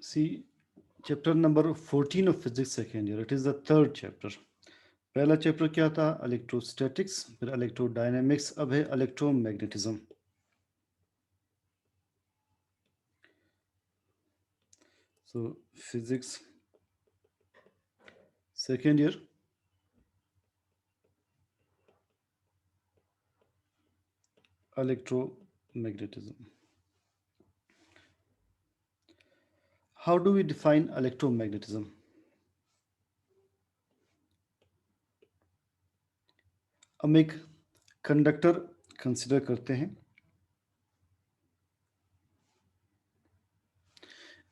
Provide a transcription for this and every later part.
See, chapter number 14 of physics second year. It is the third chapter. पहला chapter क्या था? Electrostatics, फिर electrodynamics, अब है electromagnetism. So physics second year, electromagnetism. How do we define electromagnetism? हम एक conductor consider करते हैं.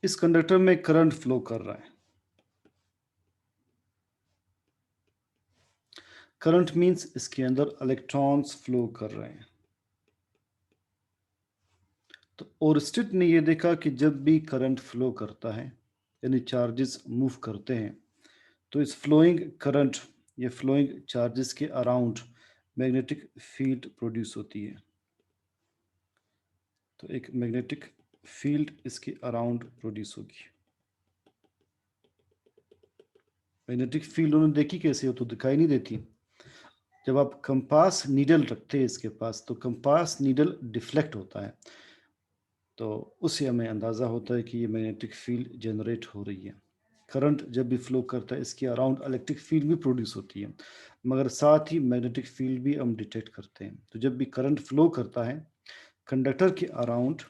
इस कंडक्टर में करंट फ्लो कर रहा है. करंट मींस इसके अंदर इलेक्ट्रॉन्स फ्लो कर रहे हैं. तो ओरस्टेड ने ये देखा कि जब भी करंट फ्लो करता है, यानी चार्जेस मूव करते हैं, तो इस फ्लोइंग करंट या फ्लोइंग चार्जेस के अराउंड मैग्नेटिक फील्ड प्रोड्यूस होती है. तो एक मैग्नेटिक फील्ड इसके अराउंड प्रोड्यूस होगी. मैग्नेटिक फील्ड उन्होंने देखी कैसे हो? तो दिखाई नहीं देती. जब आप कंपास नीडल रखते हैं इसके पास, तो कंपास नीडल डिफ्लेक्ट होता है, तो उससे हमें अंदाज़ा होता है कि ये मैग्नेटिक फील्ड जनरेट हो रही है. करंट जब भी फ्लो करता है, इसके अराउंड इलेक्ट्रिक फील्ड भी प्रोड्यूस होती है, मगर साथ ही मैग्नेटिक फील्ड भी हम डिटेक्ट करते हैं. तो जब भी करंट फ्लो करता है कंडक्टर के अराउंड,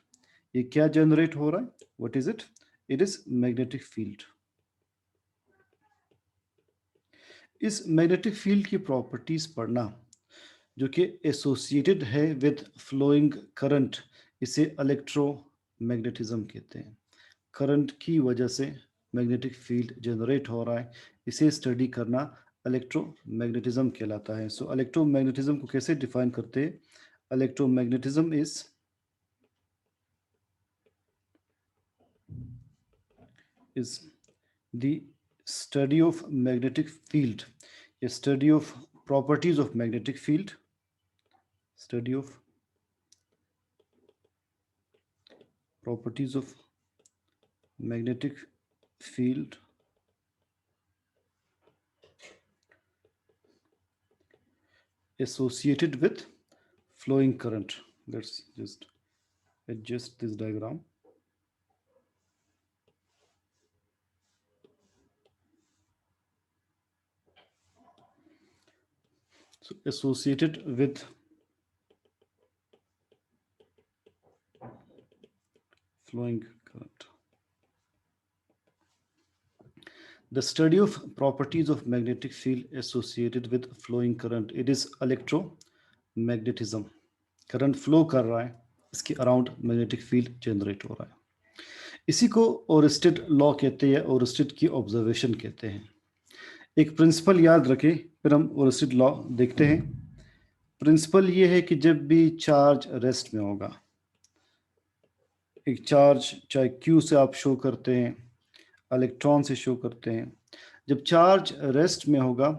ये क्या जनरेट हो रहा है? What is it? It is magnetic field. इस मैग्नेटिक फील्ड की प्रॉपर्टीज पढ़ना, जो कि एसोसिएटेड है विद फ्लोइंग करंट, इसे इलेक्ट्रोमैग्नेटिज्म कहते हैं. करंट की वजह से मैग्नेटिक फील्ड जनरेट हो रहा है, इसे स्टडी करना इलेक्ट्रोमैग्नेटिज्म कहलाता है. सो इलेक्ट्रोमैग्नेटिज्म को कैसे डिफाइन करते हैं? Electromagnetism is the study of magnetic field, a study of properties of magnetic field, study of properties of magnetic field associated with flowing current. Let's just adjust this diagram. So associated with flowing current. The study of properties of magnetic field associated with flowing current, it is electromagnetism. Current flow कर रहा है, इसके around magnetic field generate हो रहा है. इसी को Oersted law कहते हैं, ओरस्टेड की ऑब्जर्वेशन कहते हैं. एक प्रिंसिपल याद रखें, फिर हम ओरस्टेड लॉ देखते हैं. प्रिंसिपल ये है कि जब भी चार्ज रेस्ट में होगा, एक चार्ज चाहे क्यू से आप शो करते हैं, इलेक्ट्रॉन से शो करते हैं, जब चार्ज रेस्ट में होगा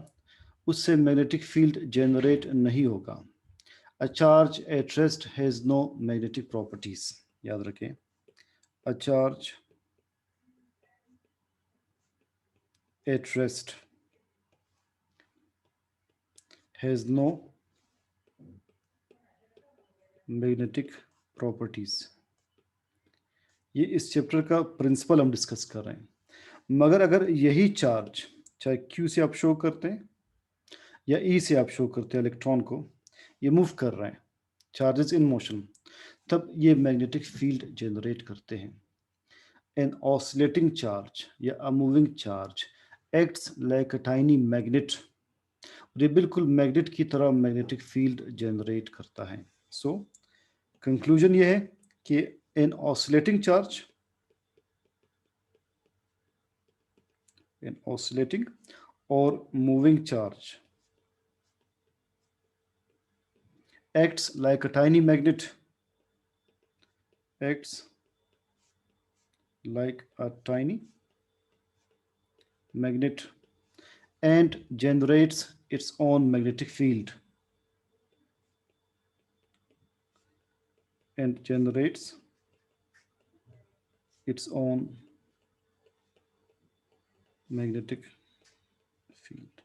उससे मैग्नेटिक फील्ड जनरेट नहीं होगा. A charge at rest has no magnetic properties. याद रखें, a charge at rest has no magnetic properties. ये इस चैप्टर का प्रिंसिपल हम डिस्कस कर रहे हैं. मगर अगर यही चार्ज चाहे Q से आप शो करते हैं या E से आप शो करते हैं, इलेक्ट्रॉन को, ये मूव कर रहे हैं, चार्जेस इन मोशन, तब ये मैग्नेटिक फील्ड जनरेट करते हैं. एन ऑसिलेटिंग चार्ज या a moving charge acts like a tiny magnet. और ये बिल्कुल मैग्नेट की तरह मैग्नेटिक फील्ड जनरेट करता है. सो कंक्लूजन ये है कि an oscillating charge, an oscillating और moving charge acts like a tiny magnet, acts like a tiny magnet and generates its own magnetic field, and generates its own magnetic field.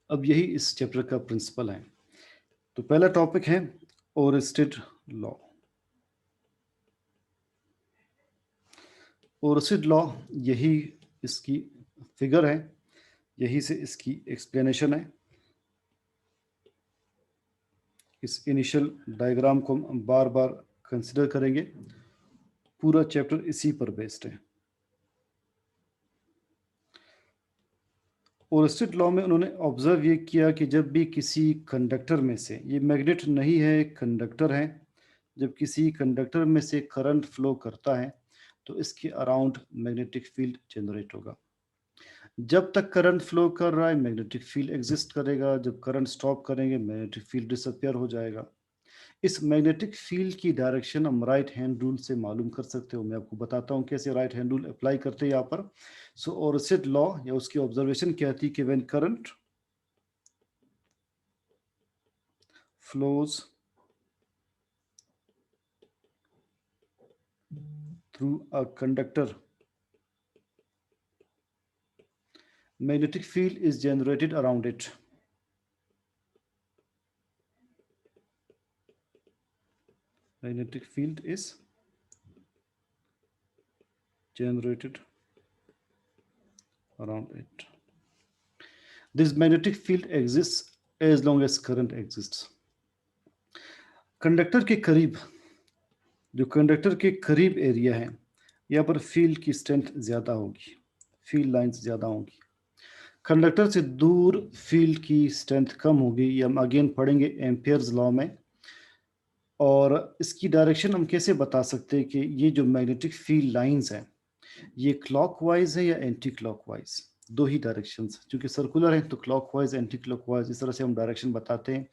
अब यही इस chapter का principal है। तो पहला topic है Oersted law. Oersted law, यही इसकी फिगर है, यही से इसकी एक्सप्लेनेशन है। इस इनिशियल डायग्राम को हम बार बार कंसिडर करेंगे, पूरा चैप्टर इसी पर बेस्ड है। ओरस्टेड लॉ में उन्होंने ऑब्जर्व ये किया कि जब भी किसी कंडक्टर में से, ये मैग्नेट नहीं है, कंडक्टर है, जब किसी कंडक्टर में से करंट फ्लो करता है तो इसके अराउंड मैग्नेटिक फील्ड जनरेट होगा। जब तक करंट फ्लो कर रहा है मैग्नेटिक फील्ड एग्जिस्ट करेगा, जब करंट स्टॉप करेंगे मैग्नेटिक फील्ड डिसअपियर हो जाएगा। इस मैग्नेटिक फील्ड की डायरेक्शन हम राइट हैंड रूल से मालूम कर सकते हो। मैं आपको बताता हूँ कैसे राइट हैंड रूल अप्लाई करते हैं यहाँ पर। सो ओरस्टेड लॉ या उसकी ऑब्जर्वेशन कहती है कि when current flows through a conductor, magnetic field is generated around it. Magnetic field is generated around it. This magnetic field exists as long as current exists. Conductor के करीब, जो conductor के करीब एरिया है, यहाँ पर फील्ड की strength ज़्यादा होगी, फील्ड लाइंस ज़्यादा होंगी। कंडक्टर से दूर फील्ड की स्ट्रेंथ कम होगी। ये हम अगेन पढ़ेंगे एम्पियर्स लॉ में। और इसकी डायरेक्शन हम कैसे बता सकते हैं कि ये जो मैग्नेटिक फील्ड लाइंस हैं ये क्लॉकवाइज है या एंटी क्लॉकवाइज। दो ही डायरेक्शंस, क्योंकि सर्कुलर है तो क्लॉकवाइज एंटी क्लॉकवाइज इस तरह से हम डायरेक्शन बताते हैं।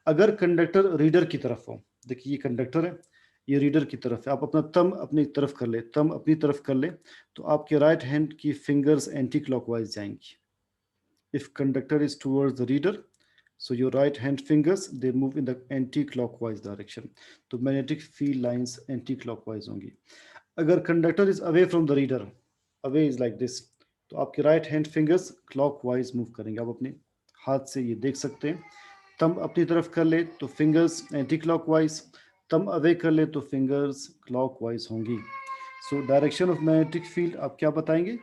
अगर कंडक्टर रीडर की तरफ हो, देखिए ये कंडक्टर है, ये रीडर की तरफ है, आप अपना थंब अपनी तरफ कर ले, थंब अपनी तरफ कर ले तो आपके राइट हैंड की फिंगर्स एंटी क्लॉकवाइज जाएंगी। If conductor is towards the reader, so your right hand fingers they move in the anti-clockwise direction, तो magnetic field lines anti-clockwise होंगी। अगर conductor is away from the reader, away is like this, तो आपके right hand fingers clockwise move करेंगे। आप अपने हाथ से ये देख सकते हैं, थंब अपनी तरफ कर ले तो fingers anti clockwise, thumb away कर ले तो फिंगर्स क्लॉकवाइज होंगी। So direction of magnetic field आप क्या बताएंगे?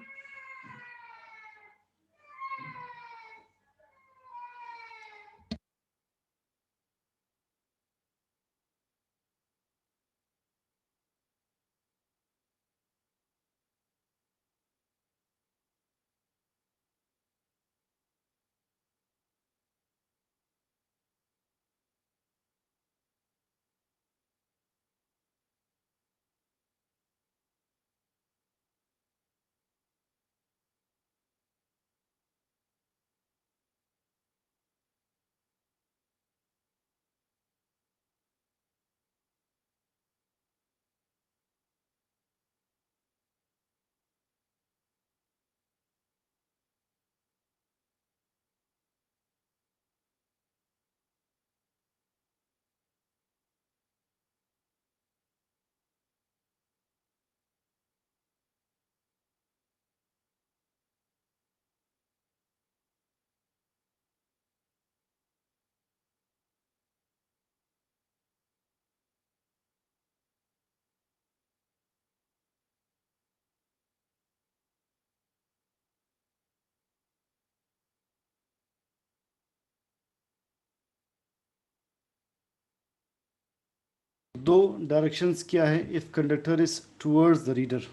दो डायरेक्शंस क्या है? If conductor is towards the reader,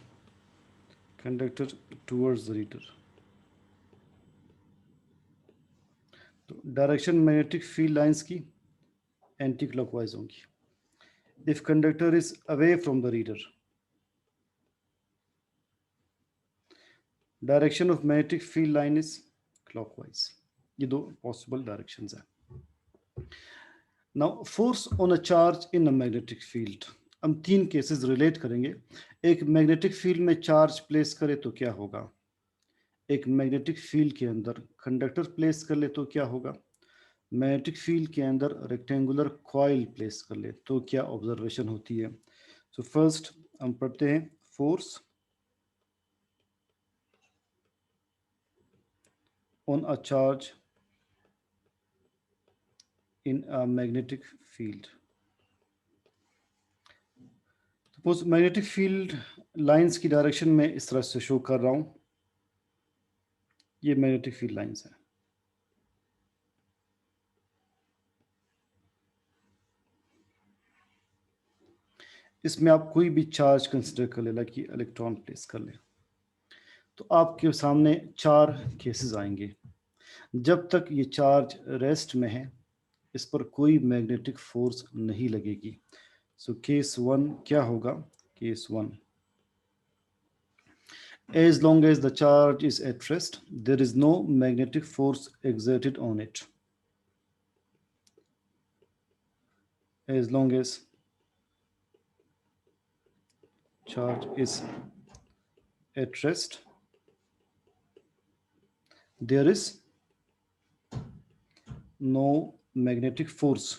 conductor towards the reader, तो डायरेक्शन मैग्नेटिक फील्ड लाइंस की एंटी क्लॉकवाइज होंगी। If conductor is away from the reader, direction of magnetic field line is clockwise. ये दो possible directions हैं। Now force on a charge in a magnetic field, हम तीन cases relate करेंगे। एक magnetic field में charge place करे तो क्या होगा, एक मैग्नेटिक फील्ड के अंदर कंडक्टर प्लेस कर ले तो क्या होगा, मैग्नेटिक फील्ड के अंदर रेक्टेंगुलर कॉइल प्लेस कर ले तो क्या ऑब्जर्वेशन होती है। सो फर्स्ट हम पढ़ते हैं force on a charge in a magnetic field. Suppose magnetic field lines की डायरेक्शन में इस तरह से शो कर रहा हूं, ये मैग्नेटिक फील्ड लाइंस है। इसमें आप कोई भी चार्ज कंसिडर कर ले, लाइक इलेक्ट्रॉन प्लेस कर ले, तो आपके सामने 4 केसेस आएंगे। जब तक ये चार्ज रेस्ट में है, इस पर कोई मैग्नेटिक फोर्स नहीं लगेगी। सो केस 1 क्या होगा? Case 1, as long as the charge is at rest, there is no magnetic force exerted on it. As long as charge is at rest, there is no magnetic force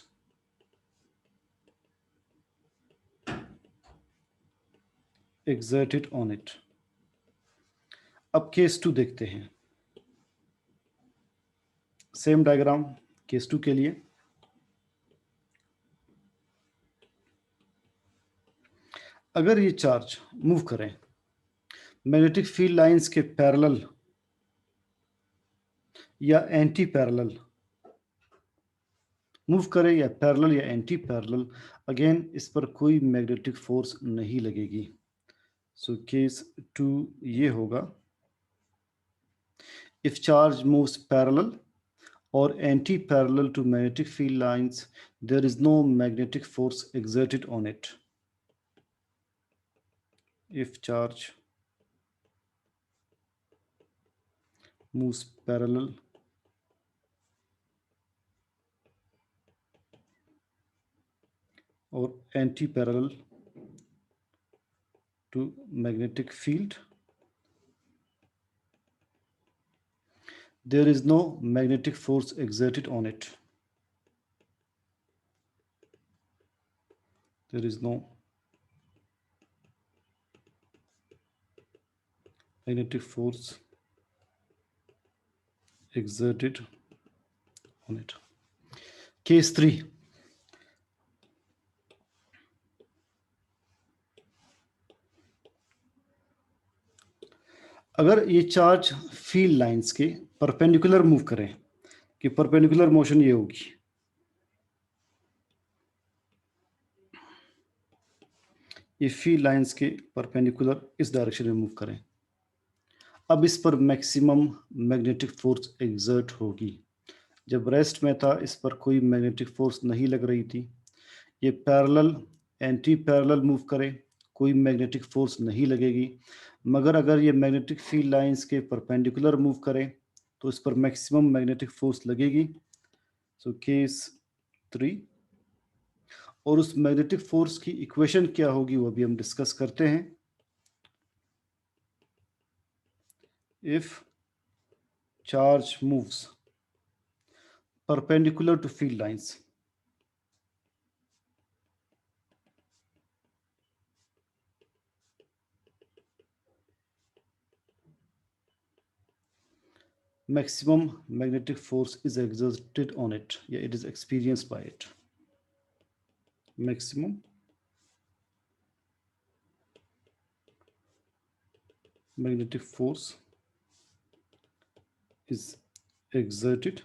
exerted on it. अब case 2 देखते हैं। Same diagram case 2 के लिए। अगर ये charge move करें magnetic field lines के parallel या एंटी पैरेलल, मूव करे या पैरेलल या एंटी पैरेलल, अगेन इस पर कोई मैग्नेटिक फोर्स नहीं लगेगी। सो केस 2 ये होगा, if charge moves parallel or anti-parallel to magnetic field lines, there is no magnetic force exerted on it. If charge moves parallel or anti-parallel to magnetic field, there is no magnetic force exerted on it. There is no magnetic force exerted on it. Case 3. अगर ये charge field lines के perpendicular move करें, कि perpendicular motion ये होगी, ये field lines के perpendicular इस डायरेक्शन में मूव करें, अब इस पर मैक्सिमम मैग्नेटिक फोर्स एक्सर्ट होगी। जब रेस्ट में था इस पर कोई मैग्नेटिक फोर्स नहीं लग रही थी। ये पैरेलल एंटी पैरेलल मूव करे, कोई मैग्नेटिक फोर्स नहीं लगेगी। मगर अगर ये मैग्नेटिक फील्ड लाइंस के परपेंडिकुलर मूव करे तो इस पर मैक्सिमम मैग्नेटिक फोर्स लगेगी। सो केस 3, और उस मैग्नेटिक फोर्स की इक्वेशन क्या होगी वो भी हम डिस्कस करते हैं। If charge moves perpendicular to field lines, maximum magnetic force is exerted on it, yeah, it is experienced by it. Maximum magnetic force is exerted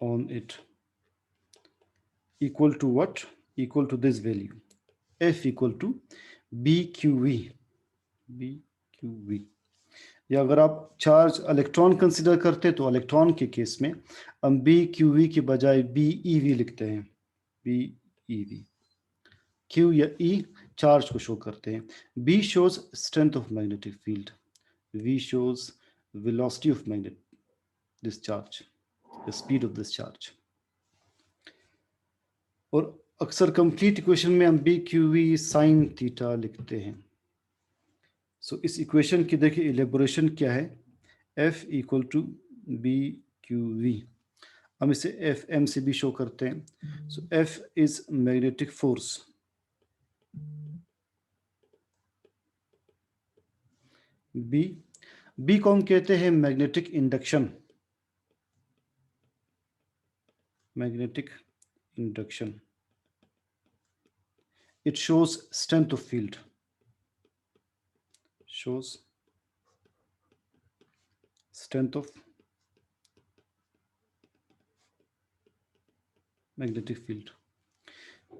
on it equal to what? Equal to this value, F equal to BQV. BQV, या अगर आप charge electron consider करते तो electron के case में हम BQV के बजाय BeV लिखते हैं। BeV, Q या E चार्ज को शो करते हैं, B shows strength of magnetic field, V shows velocity of this charge, the speed of this charge। और अक्सर कंप्लीट इक्वेशन में हम BQV sin थीटा लिखते हैं। सो इस इक्वेशन की देखिए इलेबोरेशन क्या है, F इक्वल टू BQV, हम इसे FM से भी शो करते हैं। So F is magnetic force, B B को हम कहते हैं magnetic induction, magnetic induction. It shows strength of field, shows strength of magnetic field.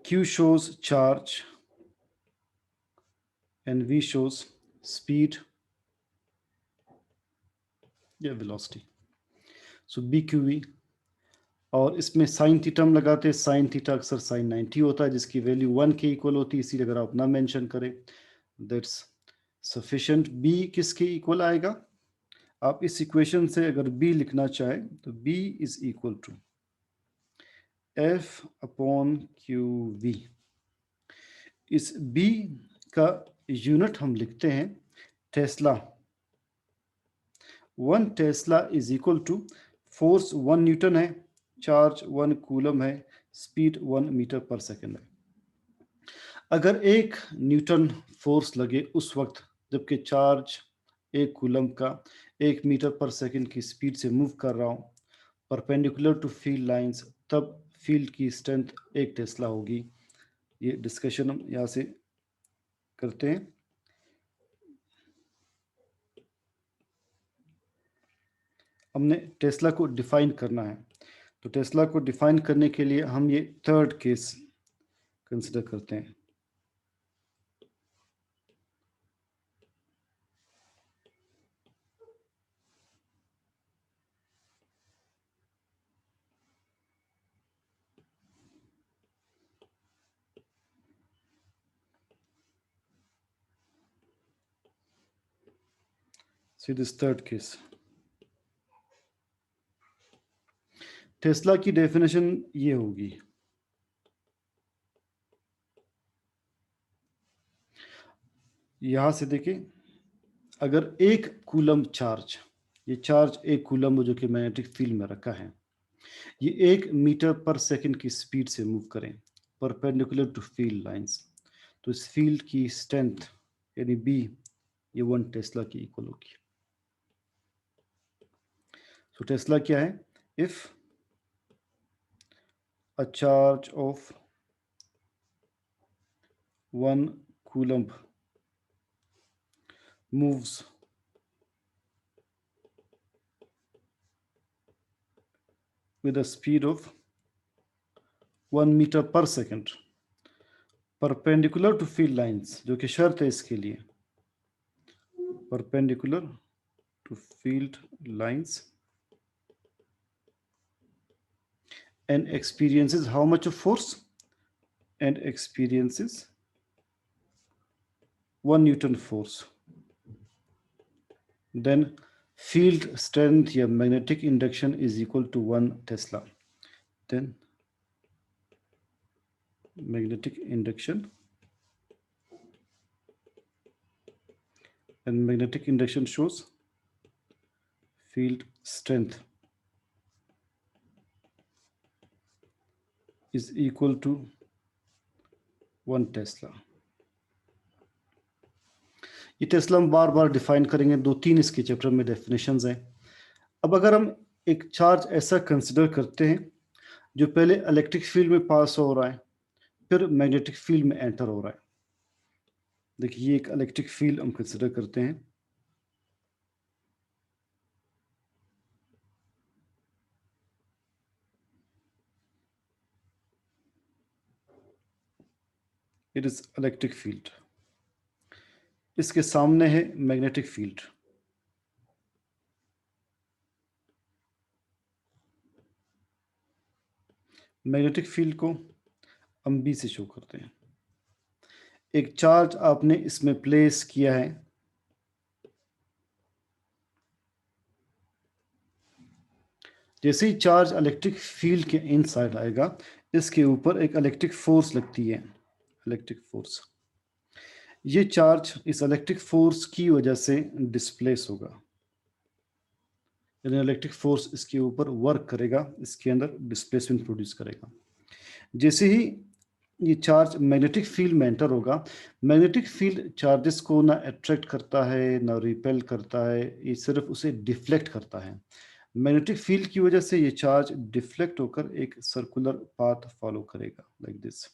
Q shows charge and V shows speed या velocity. So BQV, और इसमें sine theta हम लगाते हैं, साइन थीटा अक्सर साइन 90 होता है जिसकी वैल्यू 1 के इक्वल होती है, इसीलिए अगर आप ना मेंशन करें दैट्स सफिशिएंट। बी किसके इक्वल आएगा? आप इस इक्वेशन से अगर बी लिखना चाहें तो B is equal to F upon Q V. इस बी का यूनिट हम लिखते हैं tesla. 1 tesla is equal to force 1 newton है, चार्ज 1 कूलम है, स्पीड 1 मीटर पर सेकेंड है। अगर 1 न्यूटन फोर्स लगे उस वक्त जबकि चार्ज 1 कूलम का 1 मीटर पर सेकेंड की स्पीड से मूव कर रहा हूँ परपेंडिकुलर टू फील्ड लाइंस, तब फील्ड की स्ट्रेंथ 1 टेस्ला होगी। ये डिस्कशन हम यहाँ से करते हैं। हमने टेस्ला को डिफाइन करना है, तो टेस्ला को डिफाइन करने के लिए हम ये थर्ड केस कंसिडर करते हैं। See this third case. Tesla की डेफिनेशन ये होगी, यहां से देखिए, अगर 1 कूलम चार्ज, ये चार्ज 1 कूलम जो कि मैग्नेटिक फील्ड में रखा है, ये 1 मीटर पर सेकंड की स्पीड से मूव करें परपेंडिकुलर टू फील्ड लाइंस, तो इस फील्ड की स्ट्रेंथ यानी बी ये 1 टेस्ला की इक्वल होगी। सो टेस्ला क्या है? If a charge of 1 coulomb moves with a speed of 1 meter per second perpendicular to field lines, जो कि शर्त है इसके लिए, perpendicular to field lines, and experiences how much of force? And experiences 1 Newton force. Then field strength या magnetic induction is equal to 1 Tesla. Then magnetic induction, and magnetic induction shows field strength is equal to 1 Tesla. ये Tesla हम बार बार define करेंगे, 2-3 इसके chapter में definitions हैं। अब अगर हम एक चार्ज ऐसा कंसिडर करते हैं जो पहले इलेक्ट्रिक फील्ड में पास हो रहा है फिर मैग्नेटिक फील्ड में एंटर हो रहा है। देखिए ये एक इलेक्ट्रिक फील्ड हम कंसिडर करते हैं, इट इज इलेक्ट्रिक फील्ड, इसके सामने है मैग्नेटिक फील्ड। मैग्नेटिक फील्ड को हम बी से शो करते हैं। एक चार्ज आपने इसमें प्लेस किया है, जैसे ही चार्ज इलेक्ट्रिक फील्ड के इनसाइड आएगा इसके ऊपर एक इलेक्ट्रिक फोर्स लगती है, इलेक्ट्रिक फोर्स। ये चार्ज इस इलेक्ट्रिक फोर्स की वजह से डिस्प्लेस होगा, यानी इलेक्ट्रिक फोर्स इसके ऊपर वर्क करेगा, इसके अंदर डिस्प्लेसमेंट प्रोड्यूस करेगा। जैसे ही ये चार्ज मैग्नेटिक फील्ड में एंटर होगा। मैग्नेटिक फील्ड चार्जेस को ना अट्रैक्ट करता है, ना रिपेल करता है, ये सिर्फ उसे डिफ्लेक्ट करता है। मैग्नेटिक फील्ड की वजह से ये चार्ज डिफ्लेक्ट होकर एक सर्कुलर पाथ फॉलो करेगा, लाइक दिस।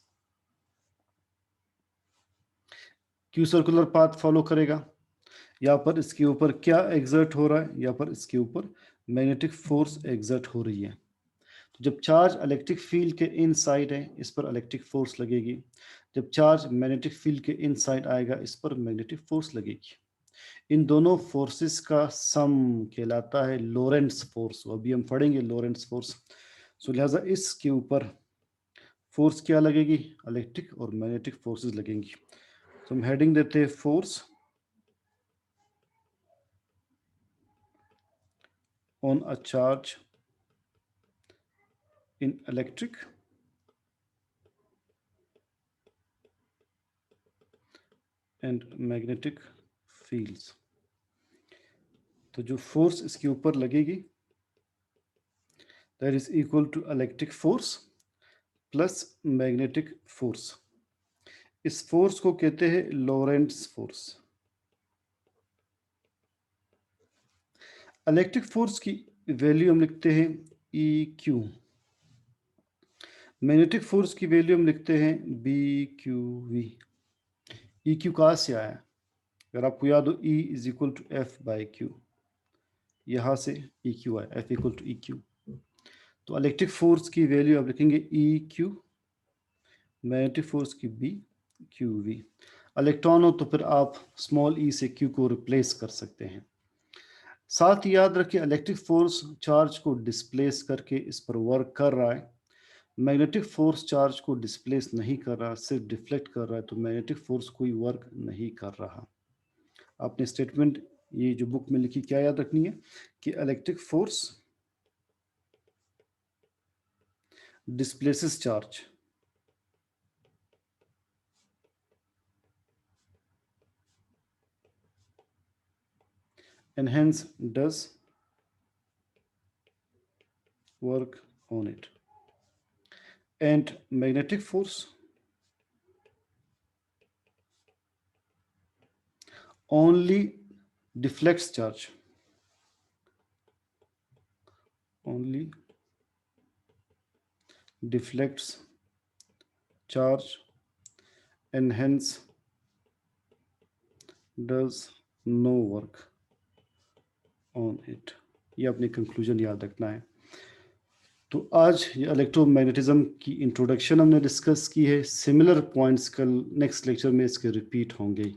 क्यों सर्कुलर पाथ फॉलो करेगा? यहाँ पर इसके ऊपर क्या एग्जर्ट हो रहा है? यहाँ पर इसके ऊपर मैग्नेटिक फोर्स एग्जर्ट हो रही है। तो जब चार्ज इलेक्ट्रिक फील्ड के इनसाइड है, इस पर इलेक्ट्रिक फोर्स लगेगी। जब चार्ज मैग्नेटिक फील्ड के इनसाइड आएगा, इस पर मैग्नेटिक फोर्स लगेगी। इन दोनों फोर्सेस का सम कहलाता है लोरेंट्स फोर्स। अभी हम पढ़ेंगे लोरेंट्स फोर्स। सो लिहाजा इसके ऊपर फोर्स क्या लगेगी? इलेक्ट्रिक और मैग्नेटिक फोर्सेस लगेंगी। तो हम हेडिंग देते हैं force on a charge in electric and magnetic fields। तो जो फोर्स इसके ऊपर लगेगी that is equal to electric force plus magnetic force। इस फोर्स को कहते हैं लोरेंट्स फोर्स। इलेक्ट्रिक फोर्स की वैल्यू हम लिखते हैं ई क्यू। मैग्नेटिक फोर्स की वैल्यू हम लिखते हैं B Q V. E Q कहाँ से आया? अगर आपको याद हो, E is equal to F by Q, यहाँ से ई क्यू आया, F equal to E Q. तो इलेक्ट्रिक फोर्स की वैल्यू आप लिखेंगे ई क्यू, मैग्नेटिक फोर्स की बी क्यू वी। इलेक्ट्रॉन हो तो फिर आप स्मॉल ई से क्यू को रिप्लेस कर सकते हैं। साथ ही याद रखिए, इलेक्ट्रिक फोर्स चार्ज को डिस्प्लेस करके इस पर वर्क कर रहा है। मैग्नेटिक फोर्स चार्ज को डिस्प्लेस नहीं कर रहा, सिर्फ डिफ्लेक्ट कर रहा है। तो मैग्नेटिक फोर्स कोई वर्क नहीं कर रहा। आपने स्टेटमेंट ये जो बुक में लिखी क्या याद रखनी है कि electric force displaces charge and hence does work on it, and magnetic force only deflects charge, only deflects charge and hence does no work on it। ये अपनी कंक्लूजन याद रखना है। तो आज ये इलेक्ट्रोमैग्नेटिज्म की इंट्रोडक्शन हमने डिस्कस की है। सिमिलर पॉइंट्स कल नेक्स्ट लेक्चर में इसके रिपीट होंगे।